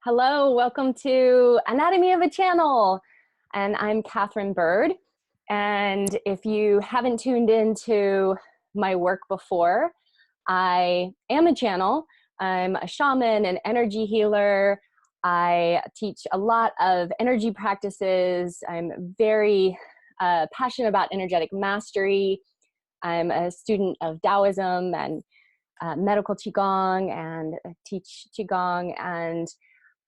Hello, welcome to Anatomy of a Channel. And I'm Catherine Bird. And if you haven't tuned into my work before, I am a channel. I'm a shaman, an energy healer. I teach a lot of energy practices. I'm very passionate about energetic mastery. I'm a student of Daoism and medical Qigong and teach Qigong, and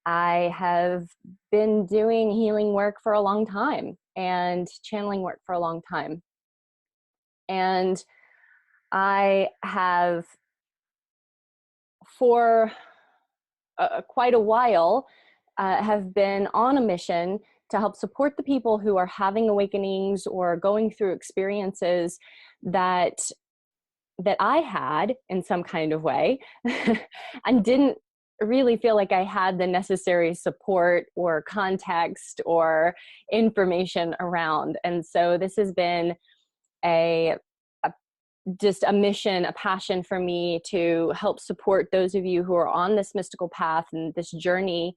I have been doing healing work for a long time and channeling work for a long time. And I have, for quite a while, have been on a mission to help support the people who are having awakenings or going through experiences that I had in some kind of way and didn't really feel like I had the necessary support or context or information around. And so this has been a just a mission, a passion for me to help support those of you who are on this mystical path and this journey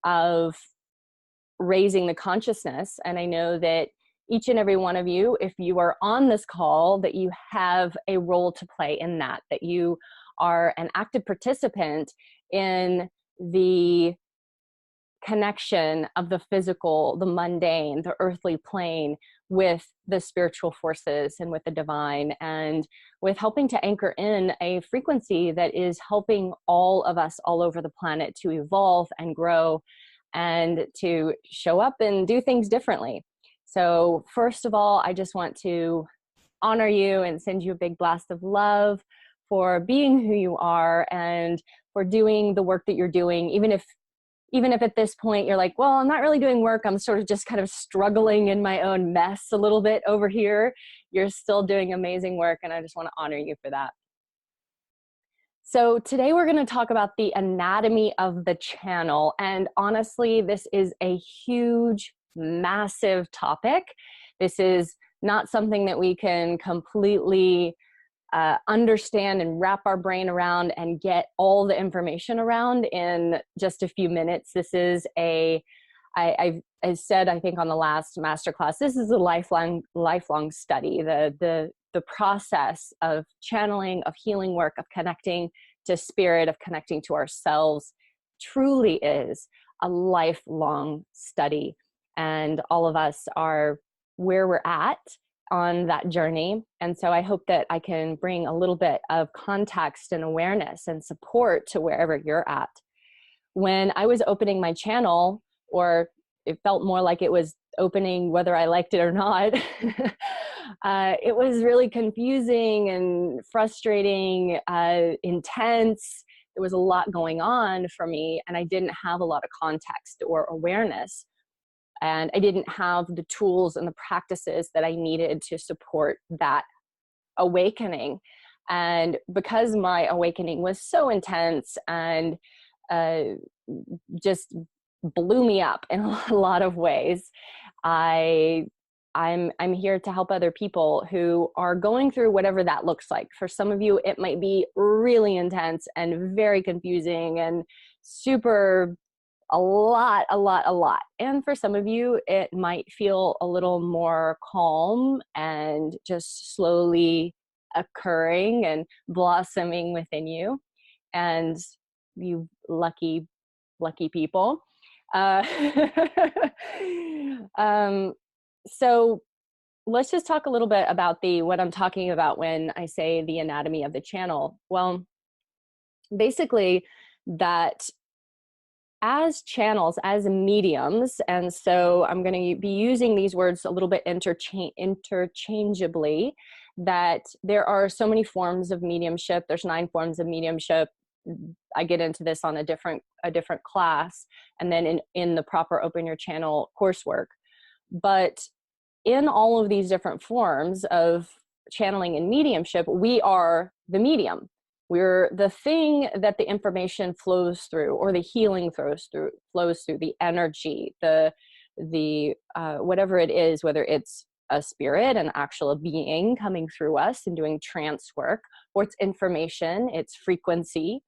of raising the consciousness. And I know that each and every one of you, if you are on this call, that you have a role to play in that, that you are an active participant in the connection of the physical, the mundane, the earthly plane with the spiritual forces and with the divine, and with helping to anchor in a frequency that is helping all of us all over the planet to evolve and grow and to show up and do things differently. So first of all, I just want to honor you and send you a big blast of love for being who you are and for doing the work that you're doing, even if at this point you're like, well, I'm not really doing work, I'm sort of just kind of struggling in my own mess a little bit over here. You're still doing amazing work, and I just want to honor you for that. So today we're going to talk about the anatomy of the channel. And honestly, this is a huge, massive topic. This is not something that we can completely understand and wrap our brain around and get all the information around in just a few minutes. This is I said, I think on the last masterclass, this is a lifelong study. The process of channeling, of healing work, of connecting to spirit, of connecting to ourselves truly is a lifelong study. And all of us are where we're at on that journey. And so I hope that I can bring a little bit of context and awareness and support to wherever you're at. When I was opening my channel, or it felt more like it was opening whether I liked it or not, it was really confusing and frustrating, intense. There was a lot going on for me, and I didn't have a lot of context or awareness. And I didn't have the tools and the practices that I needed to support that awakening. And because my awakening was so intense and just blew me up in a lot of ways, I'm here to help other people who are going through whatever that looks like. For some of you, it might be really intense and very confusing and super a lot. And for some of you, it might feel a little more calm and just slowly occurring and blossoming within you. And you lucky people. So let's just talk a little bit about what I'm talking about when I say the anatomy of the channel. Well, basically that as channels, as mediums, and so I'm going to be using these words a little bit interchangeably, that there are so many forms of mediumship. There's 9 forms of mediumship. I get into this on a different class, and then in the proper Open Your Channel coursework. But in all of these different forms of channeling and mediumship, we are the medium. We're the thing that the information flows through, or the healing flows through, the energy, the whatever it is, whether it's a spirit, an actual being coming through us and doing trance work, or it's information, it's frequency.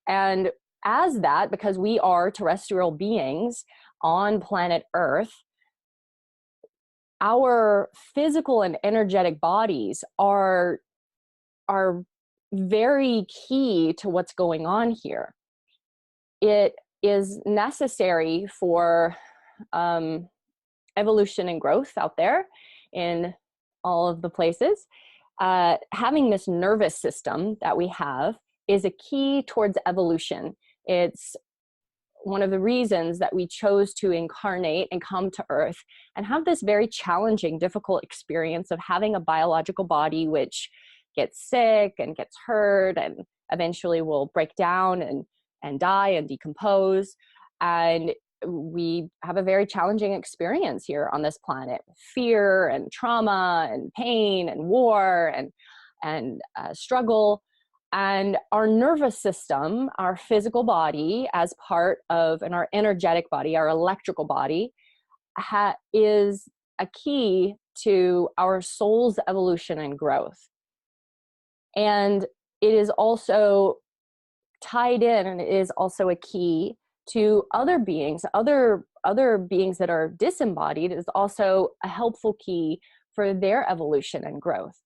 And as that, because we are terrestrial beings on planet Earth, our physical and energetic bodies are very key to what's going on here. It is necessary for evolution and growth out there in all of the places. Having this nervous system that we have is a key towards evolution. It's one of the reasons that we chose to incarnate and come to Earth and have this very challenging, difficult experience of having a biological body which gets sick and gets hurt and eventually will break down and die and decompose. And we have a very challenging experience here on this planet: fear and trauma and pain and war and struggle. And our nervous system, our physical body as part of, and our energetic body, our electrical body, is a key to our soul's evolution and growth. And it is also tied in, and it is also a key to other beings, other beings that are disembodied. Is also a helpful key for their evolution and growth.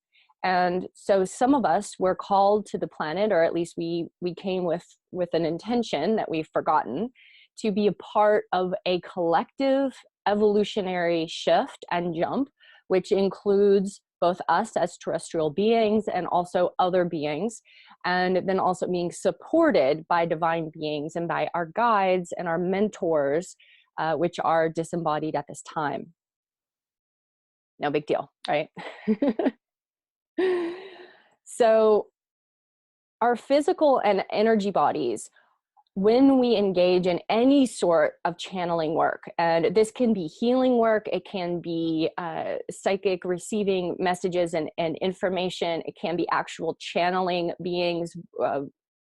And so some of us were called to the planet, or at least we came with an intention that we've forgotten, to be a part of a collective evolutionary shift and jump, which includes both us as terrestrial beings and also other beings, and then also being supported by divine beings and by our guides and our mentors, which are disembodied at this time. No big deal, right? So our physical and energy bodies, when we engage in any sort of channeling work, and this can be healing work, it can be psychic receiving messages and information, it can be actual channeling beings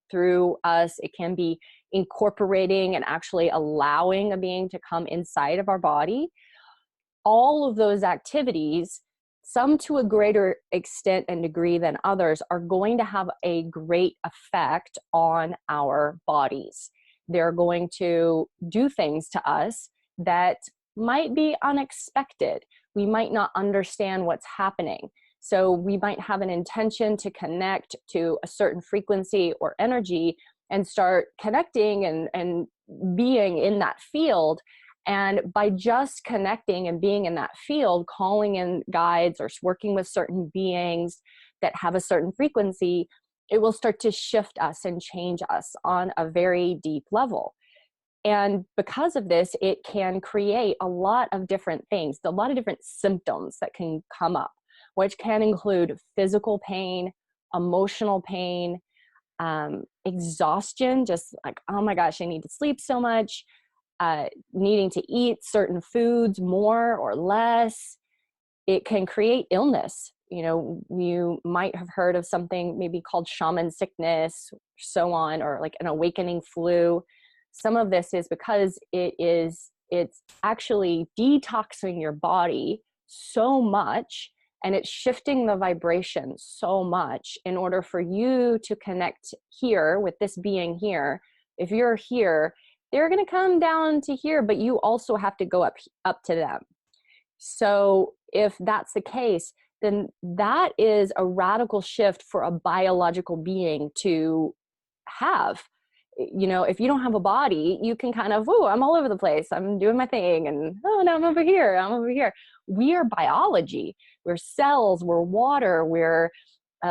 through us, it can be incorporating and actually allowing a being to come inside of our body. All of those activities, some to a greater extent and degree than others, are going to have a great effect on our bodies. They're going to do things to us that might be unexpected. We might not understand what's happening. So we might have an intention to connect to a certain frequency or energy and start connecting and being in that field. And by just connecting and being in that field, calling in guides or working with certain beings that have a certain frequency, it will start to shift us and change us on a very deep level. And because of this, it can create a lot of different things, a lot of different symptoms that can come up, which can include physical pain, emotional pain, exhaustion, just like, oh my gosh, I need to sleep so much, needing to eat certain foods more or less. It can create illness. You know, you might have heard of something maybe called shaman sickness, so on, or like an awakening flu. Some of this is because it's actually detoxing your body so much, and it's shifting the vibration so much in order for you to connect here with this being here. If you're here, they're going to come down to here, but you also have to go up to them. So if that's the case, then that is a radical shift for a biological being to have. You know, if you don't have a body, you can kind of, oh, I'm all over the place, I'm doing my thing, and oh no, I'm over here. We are biology. We're cells, we're water, we're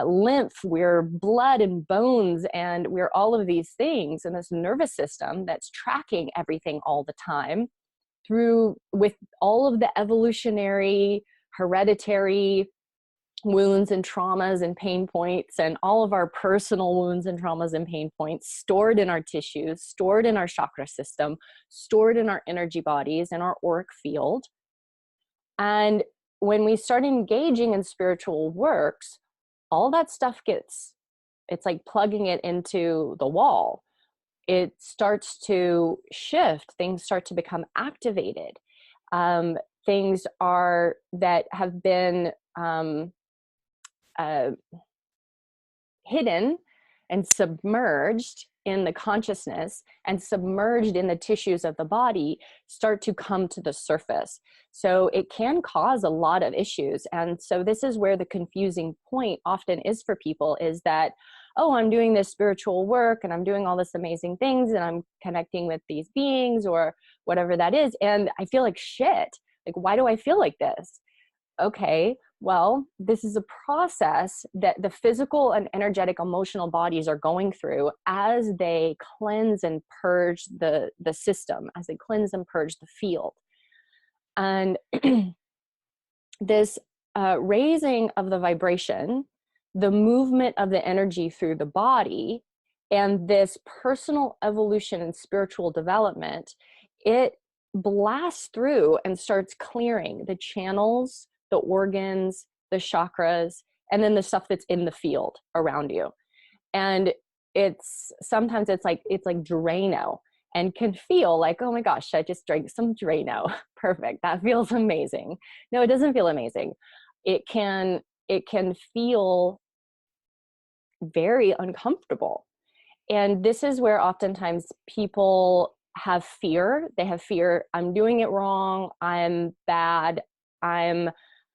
lymph, we're blood and bones, and we're all of these things in this nervous system that's tracking everything all the time with all of the evolutionary, hereditary wounds and traumas and pain points, and all of our personal wounds and traumas and pain points stored in our tissues, stored in our chakra system, stored in our energy bodies and our auric field. And when we start engaging in spiritual works, all that stuff it's like plugging it into the wall. It starts to shift. Things start to become activated. Things that have been hidden and submerged in the consciousness and submerged in the tissues of the body start to come to the surface. So it can cause a lot of issues. And so this is where the confusing point often is for people, is that, oh, I'm doing this spiritual work and I'm doing all this amazing things and I'm connecting with these beings or whatever that is, and I feel like shit. Like, why do I feel like this? Okay, well, this is a process that the physical and energetic emotional bodies are going through as they cleanse and purge the system, as they cleanse and purge the field. And this raising of the vibration, the movement of the energy through the body, and this personal evolution and spiritual development, it blasts through and starts clearing the channels, the organs, the chakras, and then the stuff that's in the field around you. And sometimes it's like Drano, and can feel like, oh my gosh, I just drank some Drano. Perfect. That feels amazing. No, it doesn't feel amazing. It can feel very uncomfortable. And this is where oftentimes people have fear. They have fear. I'm doing it wrong. I'm bad. I'm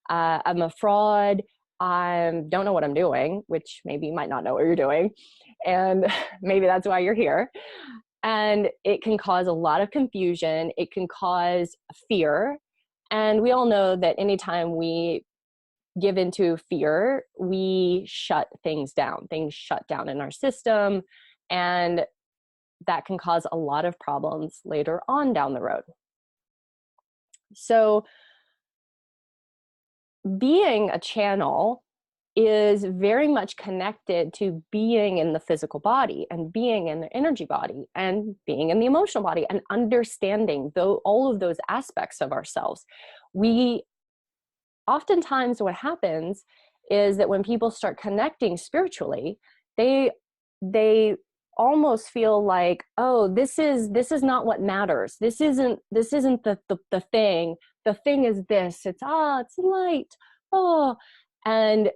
a fraud. I don't know what I'm doing, which maybe you might not know what you're doing. And maybe that's why you're here. And it can cause a lot of confusion. It can cause fear. And we all know that anytime we give into fear, we shut things down. Things shut down in our system. And that can cause a lot of problems later on down the road. So being a channel is very much connected to being in the physical body and being in the energy body and being in the emotional body and understanding all of those aspects of ourselves. Oftentimes what happens is that when people start connecting spiritually, they almost feel like, oh, this is not what matters. This isn't the thing. The thing is this. It's light. Oh, and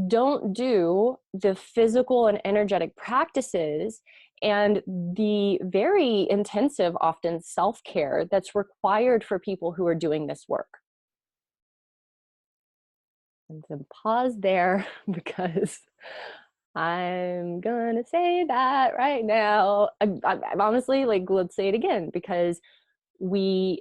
don't do the physical and energetic practices and the very intensive, often self-care that's required for people who are doing this work. And so pause there, because I'm gonna say that right now. I'm honestly, like, let's say it again, because we,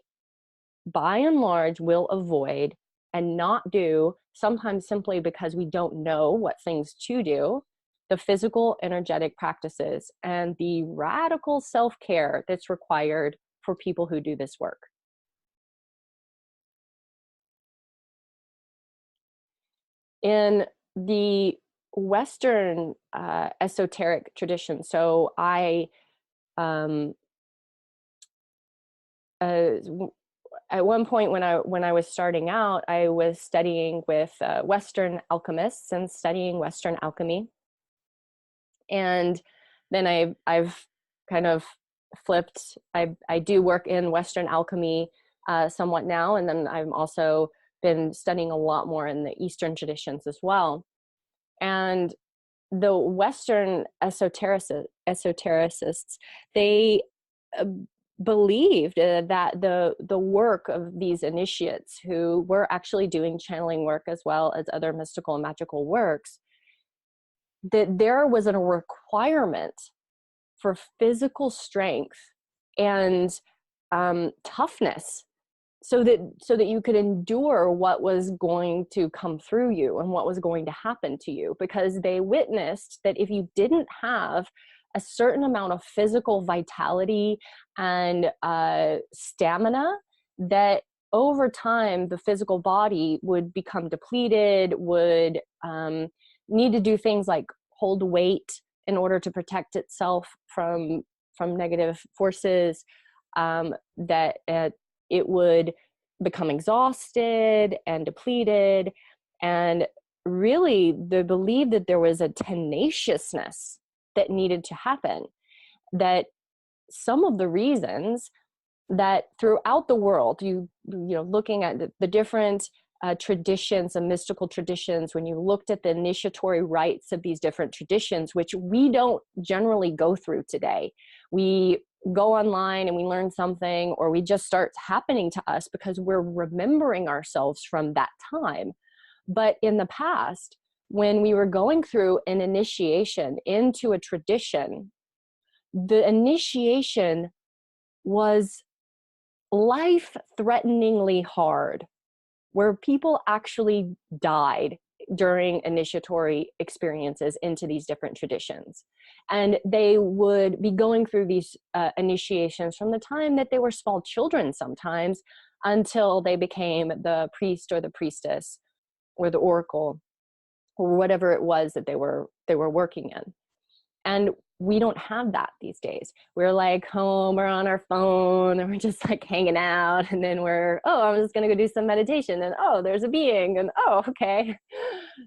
by and large, will avoid and not do, sometimes simply because we don't know what things to do, the physical, energetic practices and the radical self-care that's required for people who do this work. In the Western esoteric tradition, so I at one point when I was starting out, I was studying with Western alchemists and studying Western alchemy, and then I've kind of flipped. I do work in Western alchemy somewhat now, and then I've also been studying a lot more in the Eastern traditions as well. And the Western esotericists, they believed that the work of these initiates who were actually doing channeling work as well as other mystical and magical works, that there was a requirement for physical strength and toughness, so that you could endure what was going to come through you and what was going to happen to you, because they witnessed that if you didn't have a certain amount of physical vitality and stamina, that over time the physical body would become depleted, would need to do things like hold weight in order to protect itself from negative forces, that it would become exhausted and depleted. And really, they believed that there was a tenaciousness that needed to happen, that some of the reasons that throughout the world, you know, looking at the different traditions and mystical traditions, when you looked at the initiatory rites of these different traditions, which we don't generally go through today. We go online and we learn something, or we just start happening to us because we're remembering ourselves from that time. But in the past, when we were going through an initiation into a tradition, the initiation was life-threateningly hard, where people actually died during initiatory experiences into these different traditions. And they would be going through these initiations from the time that they were small children sometimes until they became the priest or the priestess or the oracle or whatever it was that they were working in. And we don't have that these days. We're like home or on our phone and we're just like hanging out, and then I'm just gonna go do some meditation, and there's a being, and okay.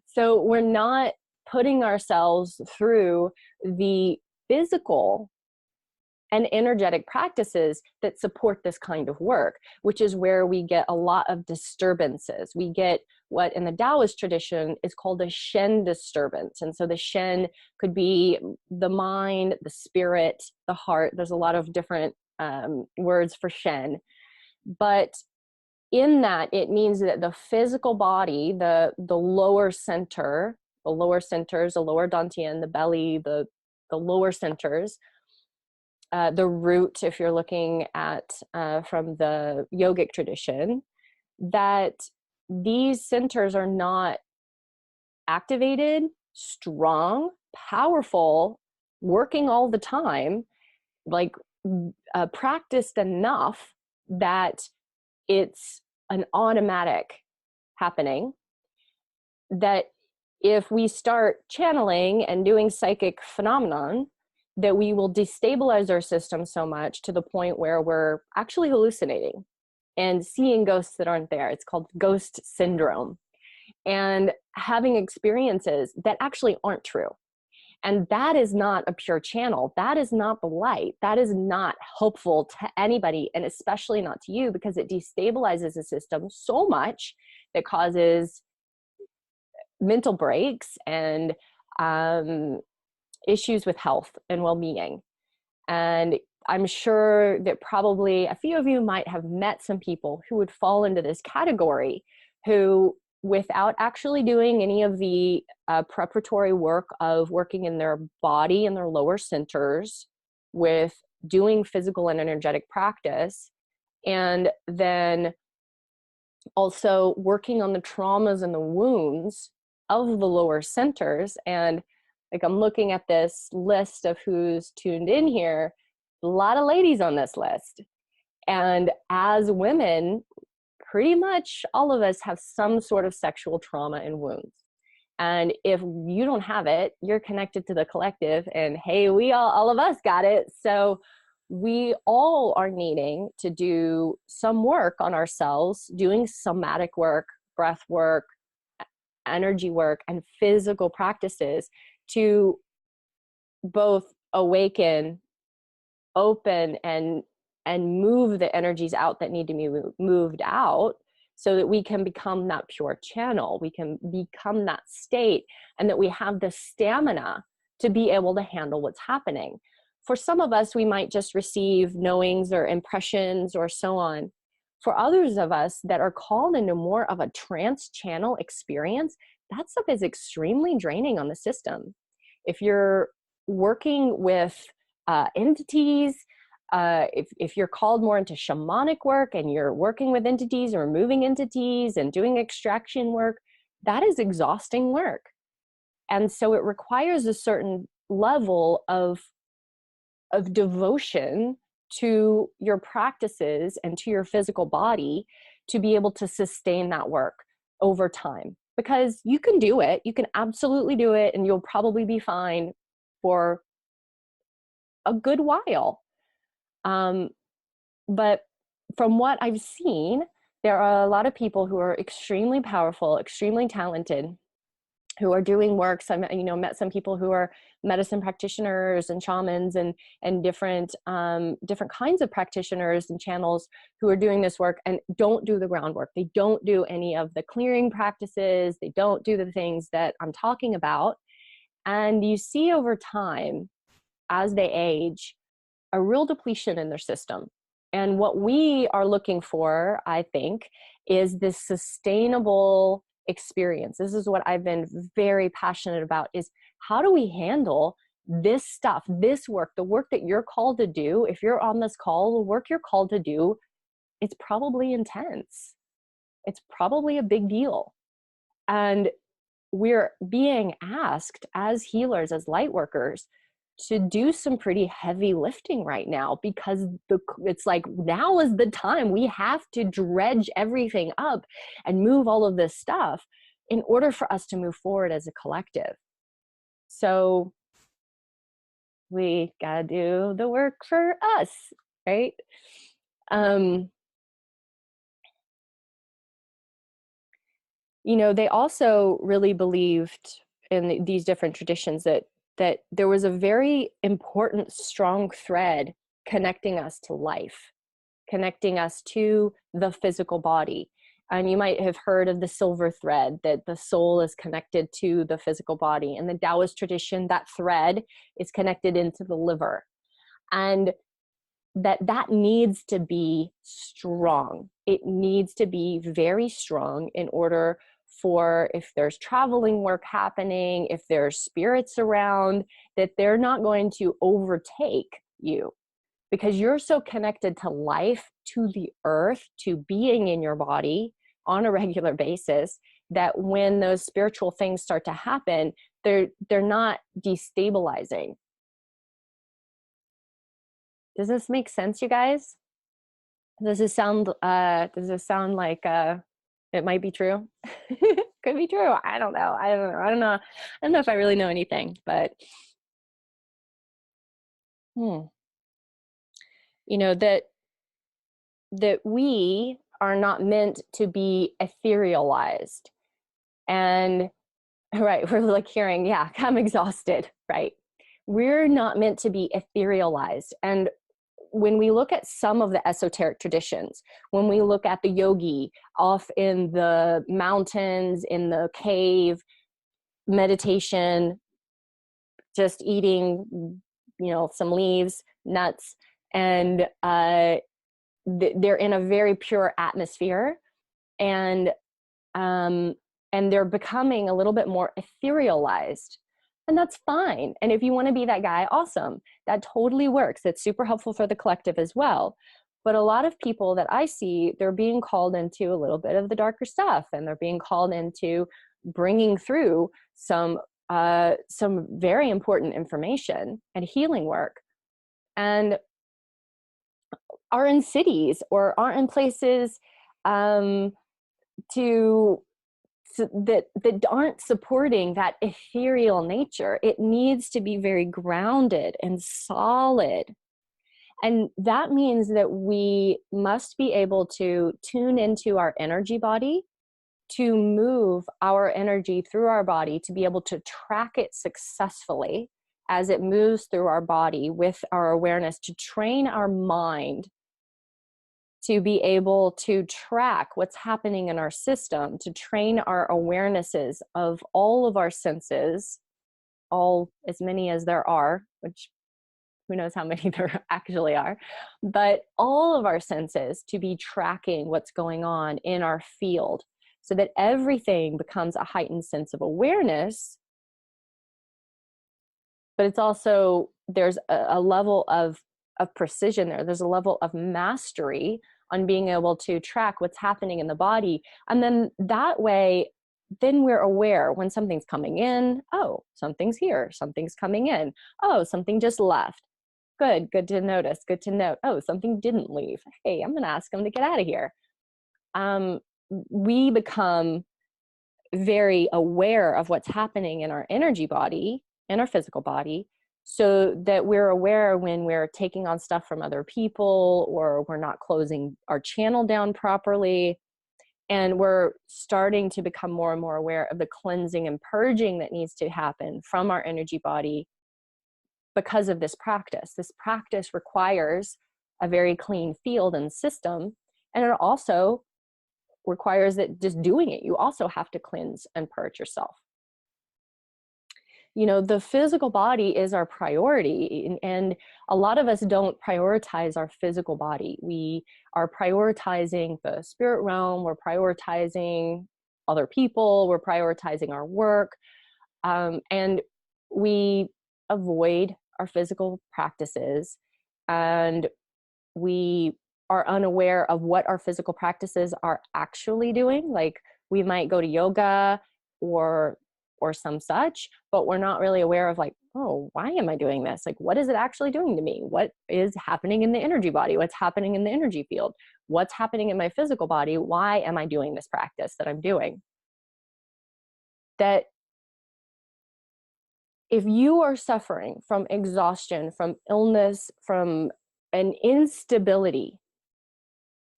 So we're not putting ourselves through the physical and energetic practices that support this kind of work, which is where we get a lot of disturbances. We get what in the Daoist tradition is called a Shen disturbance. And so the Shen could be the mind, the spirit, the heart. There's a lot of different words for Shen. But in that, it means that the physical body, the lower center, the lower centers, the lower dantian, the belly, the lower centers, the root, if you're looking at from the yogic tradition, that these centers are not activated, strong, powerful, working all the time, like practiced enough that it's an automatic happening, that if we start channeling and doing psychic phenomenon, that we will destabilize our system so much to the point where we're actually hallucinating and seeing ghosts that aren't there. It's called ghost syndrome, and having experiences that actually aren't true. And that is not a pure channel. That is not the light. That is not helpful to anybody, and especially not to you, because it destabilizes the system so much that causes mental breaks and issues with health and well-being. And I'm sure that probably a few of you might have met some people who would fall into this category, who, without actually doing any of the preparatory work of working in their body and their lower centers, with doing physical and energetic practice, and then also working on the traumas and the wounds of the lower centers. And like, I'm looking at this list of who's tuned in here, a lot of ladies on this list. And as women, pretty much all of us have some sort of sexual trauma and wounds. And if you don't have it, you're connected to the collective, and hey, we all of us got it. So we all are needing to do some work on ourselves, doing somatic work, breath work, energy work, and physical practices to both awaken, open, and move the energies out that need to be moved out, so that we can become that pure channel, we can become that state, and that we have the stamina to be able to handle what's happening. For some of us, we might just receive knowings or impressions or so on. For others of us that are called into more of a trance channel experience, that stuff is extremely draining on the system. If you're working with entities, if you're called more into shamanic work and you're working with entities or moving entities and doing extraction work, that is exhausting work. And so it requires a certain level of devotion to your practices and to your physical body to be able to sustain that work over time. Because you can do it, you can absolutely do it, and you'll probably be fine for a good while. But from what I've seen, there are a lot of people who are extremely powerful, extremely talented, who are doing work. So I, met some people who are medicine practitioners and shamans and different kinds of practitioners and channels who are doing this work and don't do the groundwork. They don't do any of the clearing practices. They don't do the things that I'm talking about. And you see over time, as they age, a real depletion in their system. And what we are looking for, I think, is this sustainable experience. This is what I've been very passionate about, is how do we handle this stuff, this work, the work that you're called to do. If you're on this call, the work you're called to do, it's probably intense. It's probably a big deal. And we're being asked as healers, as light workers, to do some pretty heavy lifting right now, because it's like, now is the time. We have to dredge everything up and move all of this stuff in order for us to move forward as a collective. So we gotta do the work for us, right? They also really believed in these different traditions that there was a very important, strong thread connecting us to life, connecting us to the physical body. And you might have heard of the silver thread, that the soul is connected to the physical body. In the Daoist tradition, that thread is connected into the liver. And that needs to be strong. It needs to be very strong in order for, if there's traveling work happening, if there's spirits around, that they're not going to overtake you, because you're so connected to life, to the earth, to being in your body on a regular basis, that when those spiritual things start to happen, they're not destabilizing. Does this make sense, you guys? Does this sound like it might be true? Could be true. I don't know. I don't know if I really know anything, but that we are not meant to be etherealized. And right, we're like hearing, yeah, I'm exhausted, right? We're not meant to be etherealized. And when we look at some of the esoteric traditions, when we look at the yogi off in the mountains, in the cave, meditation, just eating, some leaves, nuts, and they're in a very pure atmosphere, and they're becoming a little bit more etherealized. And that's fine. And if you want to be that guy, awesome. That totally works. It's super helpful for the collective as well. But a lot of people that I see, they're being called into a little bit of the darker stuff, and they're being called into bringing through some very important information and healing work, and are in cities or aren't in places that aren't supporting that ethereal nature. It needs to be very grounded and solid. And that means that we must be able to tune into our energy body, to move our energy through our body, to be able to track it successfully as it moves through our body with our awareness, to train our mind to be able to track what's happening in our system, to train our awarenesses of all of our senses, all as many as there are, which who knows how many there actually are, but all of our senses to be tracking what's going on in our field, so that everything becomes a heightened sense of awareness. But it's also, there's a level of precision there. There's a level of mastery on being able to track what's happening in the body. And then that way, then we're aware when something's coming in. Oh, something's here. Something's coming in. Oh, something just left. Good to notice. Good to note. Oh, something didn't leave. Hey, I'm going to ask them to get out of here. We become very aware of what's happening in our energy body, in our physical body, so that we're aware when we're taking on stuff from other people, or we're not closing our channel down properly. And we're starting to become more and more aware of the cleansing and purging that needs to happen from our energy body because of this practice. This practice requires a very clean field and system. And it also requires that just doing it, you also have to cleanse and purge yourself. You know, the physical body is our priority, and a lot of us don't prioritize our physical body. We are prioritizing the spirit realm, we're prioritizing other people, we're prioritizing our work, and we avoid our physical practices, and we are unaware of what our physical practices are actually doing. Like, we might go to yoga or some such, but we're not really aware of, like, oh, why am I doing this? Like, what is it actually doing to me? What is happening in the energy body? What's happening in the energy field? What's happening in my physical body? Why am I doing this practice that I'm doing? That if you are suffering from exhaustion, from illness, from an instability,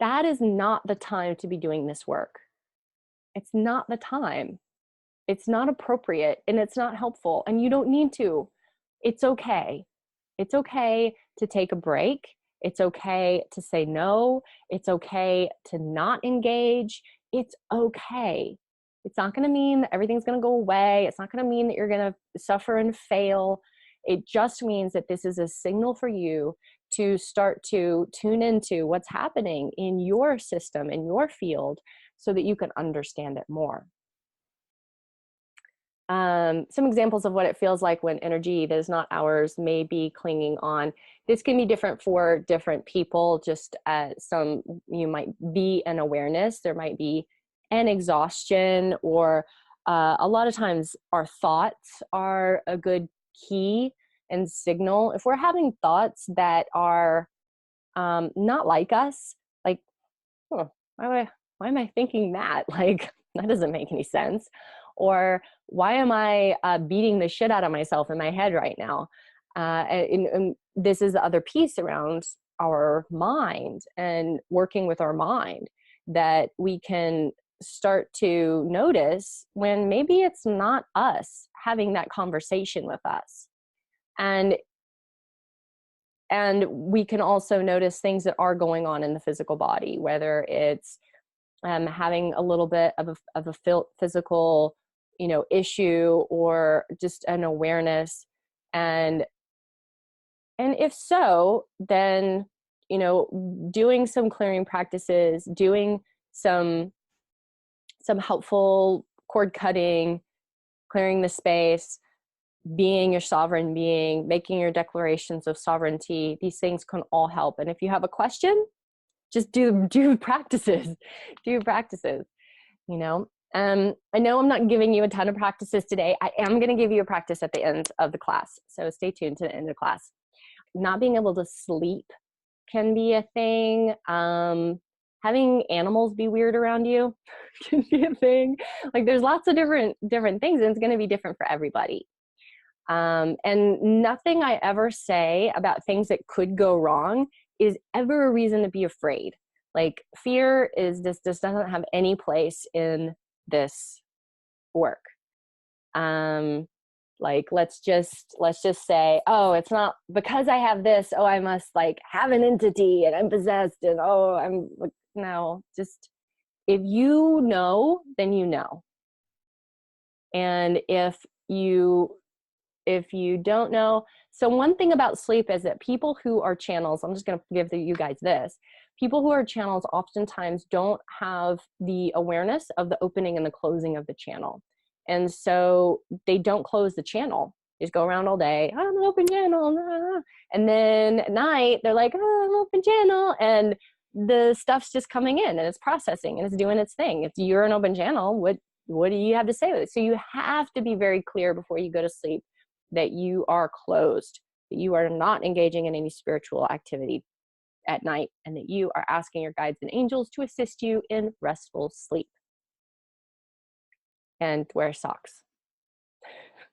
that is not the time to be doing this work. It's not the time. It's not appropriate, and it's not helpful, and you don't need to. It's okay. It's okay to take a break. It's okay to say no. It's okay to not engage. It's okay. It's not going to mean that everything's going to go away. It's not going to mean that you're going to suffer and fail. It just means that this is a signal for you to start to tune into what's happening in your system, in your field, so that you can understand it more. Some examples of what it feels like when energy that is not ours may be clinging on. This can be different for different people. Just some, you might be an awareness. There might be an exhaustion, or a lot of times our thoughts are a good key and signal. If we're having thoughts that are not like us, like, oh, why am I thinking that? Like, that doesn't make any sense. Or why am I beating the shit out of myself in my head right now? And this is the other piece around our mind and working with our mind, that we can start to notice when maybe it's not us having that conversation with us. And we can also notice things that are going on in the physical body, whether it's having a little bit of a physical, issue, or just an awareness. And if so, then, doing some clearing practices, doing some helpful cord cutting, clearing the space, being your sovereign being, making your declarations of sovereignty, these things can all help. And if you have a question, just do practices, I know I'm not giving you a ton of practices today. I am going to give you a practice at the end of the class. So stay tuned to the end of the class. Not being able to sleep can be a thing. Having animals be weird around you can be a thing. Like, there's lots of different things, and it's going to be different for everybody. And nothing I ever say about things that could go wrong is ever a reason to be afraid. Like, fear is just doesn't have any place in this work. Like, let's just say, oh, it's not because I have this, oh, I must like have an entity and I'm possessed, and oh, I'm like, no, just, if you know, then you know. And if you don't know, so one thing about sleep is that people who are channels, I'm just going to give you guys this, people who are channels oftentimes don't have the awareness of the opening and the closing of the channel. And so they don't close the channel. They just go around all day, I'm an open channel. And then at night, they're like, oh, I'm open channel. And the stuff's just coming in and it's processing and it's doing its thing. If you're an open channel, what do you have to say with it? So you have to be very clear before you go to sleep that you are closed, that you are not engaging in any spiritual activity at night, and that you are asking your guides and angels to assist you in restful sleep. And wear socks,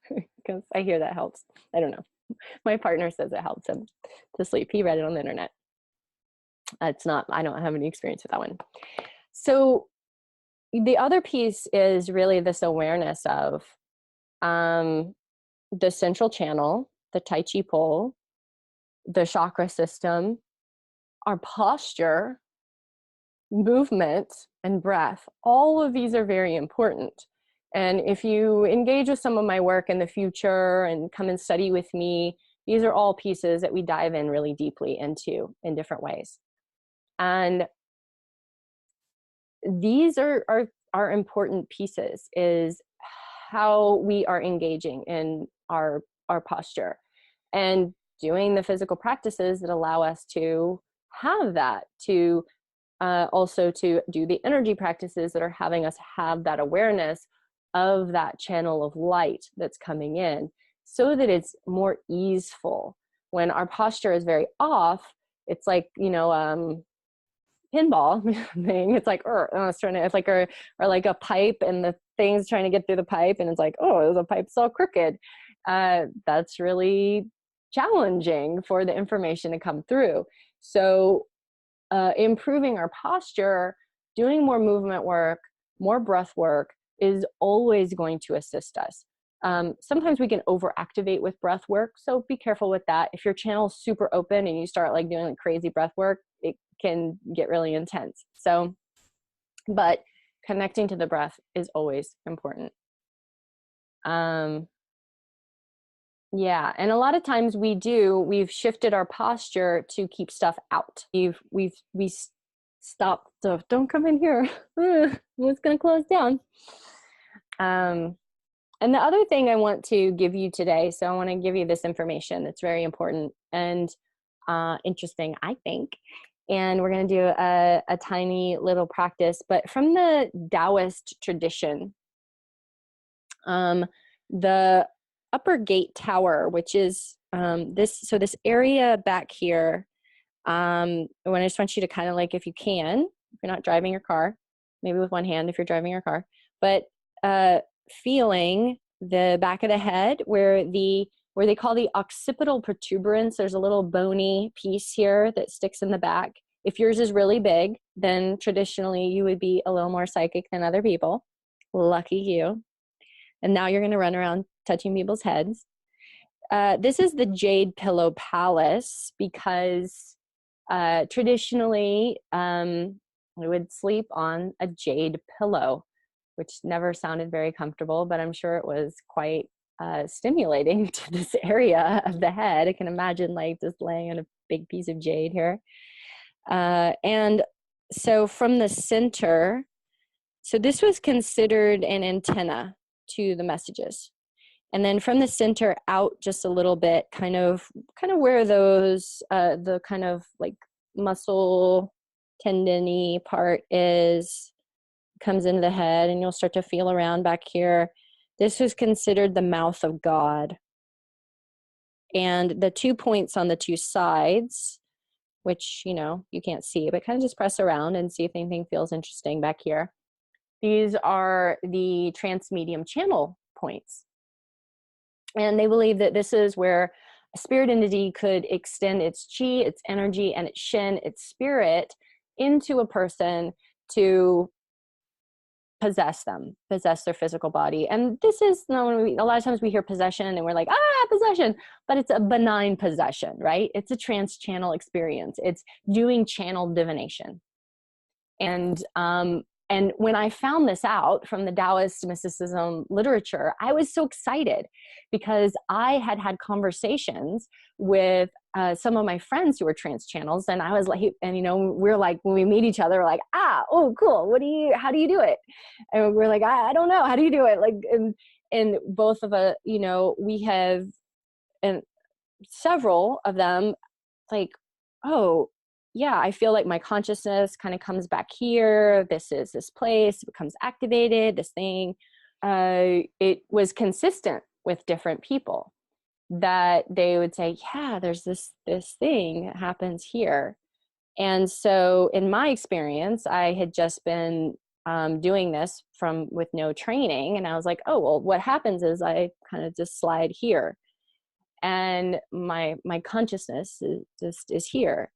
because I hear that helps. I don't know. My partner says it helps him to sleep. He read it on the internet. I don't have any experience with that one. So the other piece is really this awareness of um, the central channel, the Tai Chi pole, the chakra system, our posture, movement, and breath. All of these are very important. And if you engage with some of my work in the future and come and study with me, these are all pieces that we dive in really deeply into in different ways. And these are important pieces, is how we are engaging in our posture and doing the physical practices that allow us to have that, to also to do the energy practices that are having us have that awareness of that channel of light that's coming in, so that it's more easeful. When our posture is very off, it's like, pinball thing. It's like, it's trying to, it's like, or like a pipe, and the thing's trying to get through the pipe, and it's like, oh, the pipe's all crooked. That's really challenging for the information to come through. So improving our posture, doing more movement work, more breath work is always going to assist us. Sometimes we can overactivate with breath work, so be careful with that. If your channel's super open and you start like doing like crazy breath work, it can get really intense. So, but connecting to the breath is always important. Yeah, and a lot of times we've shifted our posture to keep stuff out. We stopped stuff. Don't come in here. It's gonna close down. And the other thing I want to give you today, so I want to give you this information that's very important and interesting, I think. And we're going to do a tiny little practice, but from the Daoist tradition. The upper gate tower, which is this area back here. I just want you to kind of, like, if you can, if you're not driving your car, maybe with one hand if you're driving your car, but feeling the back of the head where they call the occipital protuberance. There's a little bony piece here that sticks in the back. If yours is really big, then traditionally you would be a little more psychic than other people. Lucky you. And now you're going to run around touching people's heads. This is the Jade Pillow Palace because traditionally we would sleep on a jade pillow, which never sounded very comfortable, but I'm sure it was quite stimulating to this area of the head. I can imagine like just laying on a big piece of jade here. And so from the center, so this was considered an antenna to the messages. And then from the center out just a little bit, kind of where those, the kind of like muscle tendon-y part is, comes into the head, and you'll start to feel around back here. This was considered the mouth of God. And the 2 points on the two sides, which, you can't see, but kind of just press around and see if anything feels interesting back here. These are the transmedium channel points. And they believe that this is where a spirit entity could extend its chi, its energy, and its shin, its spirit, into a person to possess their physical body. And this is, a lot of times we hear possession and we're like, possession, but it's a benign possession, right? It's a trans-channel experience. It's doing channel divination. And when I found this out from the Daoist mysticism literature, I was so excited because I had had conversations with some of my friends who were trans channels, and I was like, and we're like, when we meet each other, we're like, oh, cool. How do you do it? And we're like, I don't know. How do you do it? Like, and both of us, we have, and several of them, like, oh, yeah, I feel like my consciousness kind of comes back here. This is this place, it becomes activated, this thing. It was consistent with different people that they would say, yeah, there's this thing that happens here. And so in my experience, I had just been doing this with no training. And I was like, oh, well, what happens is I kind of just slide here. And my consciousness is here.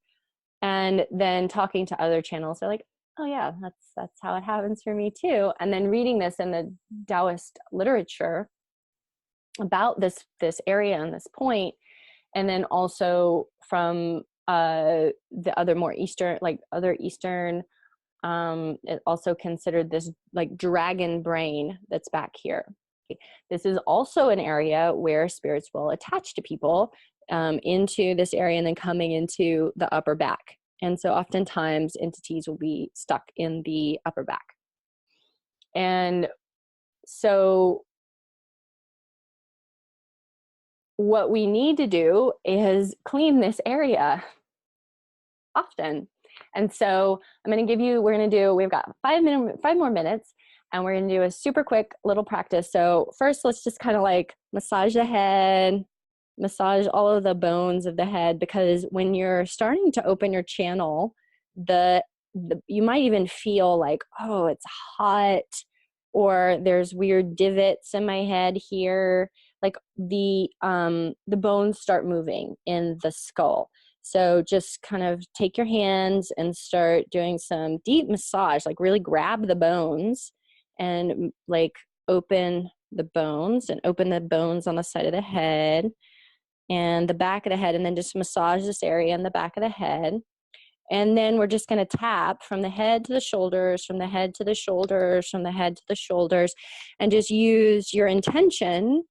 And then talking to other channels, they're like, oh yeah, that's how it happens for me too. And then reading this in the Daoist literature about this area and this point, and then also from the other more Eastern, like other Eastern, it also considered this like dragon brain that's back here. This is also an area where spirits will attach to people into this area and then coming into the upper back. And so oftentimes entities will be stuck in the upper back. And so what we need to do is clean this area often. And so I'm going to give you, we've got 5 more minutes, and we're going to do a super quick little practice. So first, let's just kind of like massage the head, massage all of the bones of the head, because when you're starting to open your channel, you might even feel like, oh, it's hot, or there's weird divots in my head here. Like the bones start moving in the skull. So just kind of take your hands and start doing some deep massage, like really grab the bones and like open the bones and open the bones on the side of the head and the back of the head, and then just massage this area in the back of the head. And then we're just going to tap from the head to the shoulders, from the head to the shoulders, from the head to the shoulders, and just use your intention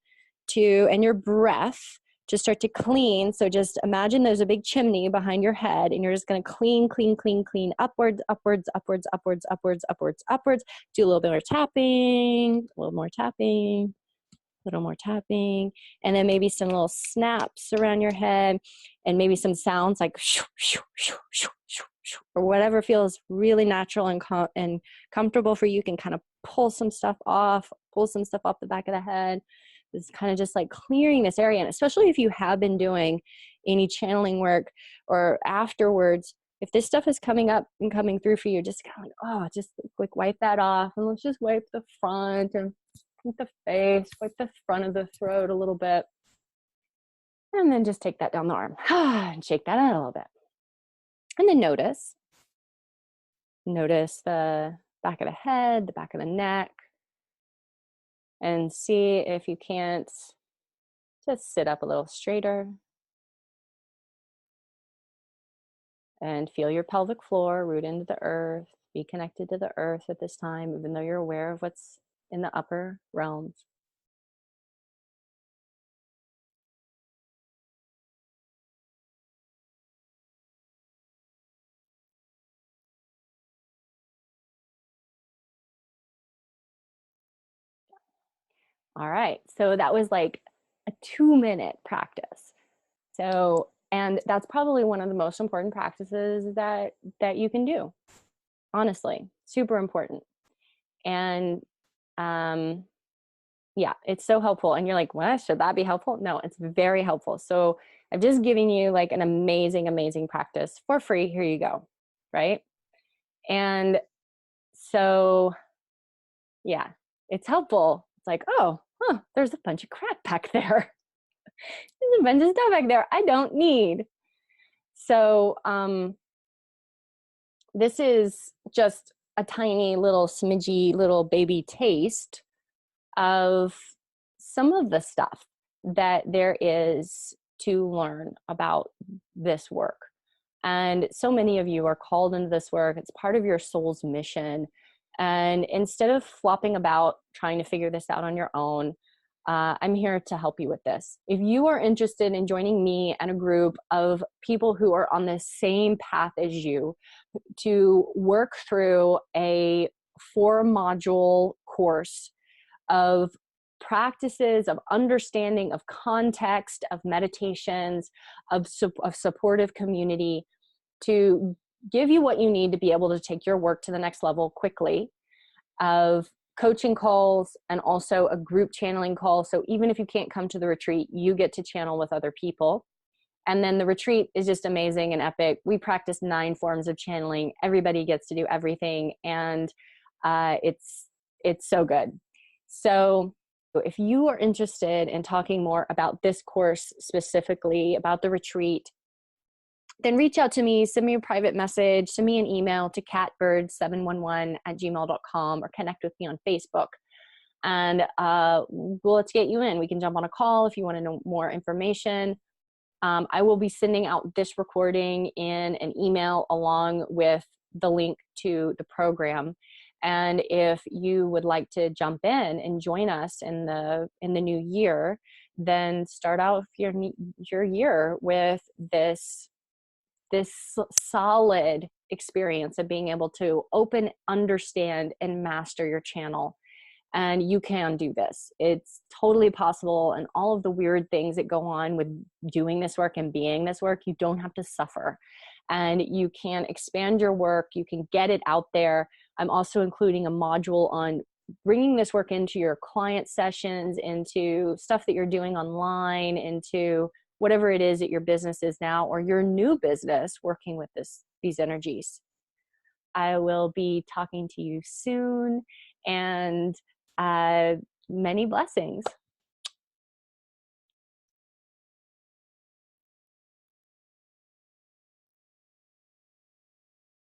and your breath to start to clean. So just imagine there's a big chimney behind your head, and you're just going to clean, clean, clean, clean, upwards, upwards, upwards, upwards, upwards, upwards, upwards. Do a little bit more tapping, a little more tapping, a little more tapping, and then maybe some little snaps around your head, and maybe some sounds like shoo, shoo, shoo, shoo, shoo, shoo, or whatever feels really natural and comfortable for you. You can kind of pull some stuff off the back of the head. It's kind of just like clearing this area. And especially if you have been doing any channeling work or afterwards, if this stuff is coming up and coming through for you, just kind of like, oh, just like wipe that off. And let's just wipe the front and wipe the face, wipe the front of the throat a little bit. And then just take that down the arm and shake that out a little bit. And then notice the back of the head, the back of the neck, and see if you can't just sit up a little straighter and feel your pelvic floor root into the earth. Be connected to the earth at this time, even though you're aware of what's in the upper realms. All right, so that was like a 2-minute practice. So, and that's probably one of the most important practices that you can do. Honestly, super important. And yeah, it's so helpful. And you're like, what? Should that be helpful? No, it's very helpful. So I've just given you like an amazing, amazing practice for free. Here you go. Right. And so, yeah, it's helpful. It's like, oh, there's a bunch of crap back there. There's a bunch of stuff back there I don't need. So this is just a tiny little smidgy little baby taste of some of the stuff that there is to learn about this work. And so many of you are called into this work. It's part of your soul's mission. And instead of flopping about trying to figure this out on your own, I'm here to help you with this. If you are interested in joining me and a group of people who are on the same path as you to work through a 4-module course of practices, of understanding, of context, of meditations, of supportive community to give you what you need to be able to take your work to the next level quickly, of coaching calls and also a group channeling call. So even if you can't come to the retreat, you get to channel with other people. And then the retreat is just amazing and epic. We practice 9 forms of channeling. Everybody gets to do everything. And it's so good. So if you are interested in talking more about this course, specifically about the retreat, then reach out to me, send me a private message, send me an email to catbird711@gmail.com, or connect with me on Facebook. And well, let's get you in. We can jump on a call if you want to know more information. I will be sending out this recording in an email along with the link to the program. And if you would like to jump in and join us in the new year, then start out your year with this solid experience of being able to open, understand, and master your channel. And you can do this. It's totally possible. And all of the weird things that go on with doing this work and being this work, you don't have to suffer. And you can expand your work. You can get it out there. I'm also including a module on bringing this work into your client sessions, into stuff that you're doing online, into whatever it is that your business is now, or your new business working with these energies. I will be talking to you soon, and many blessings.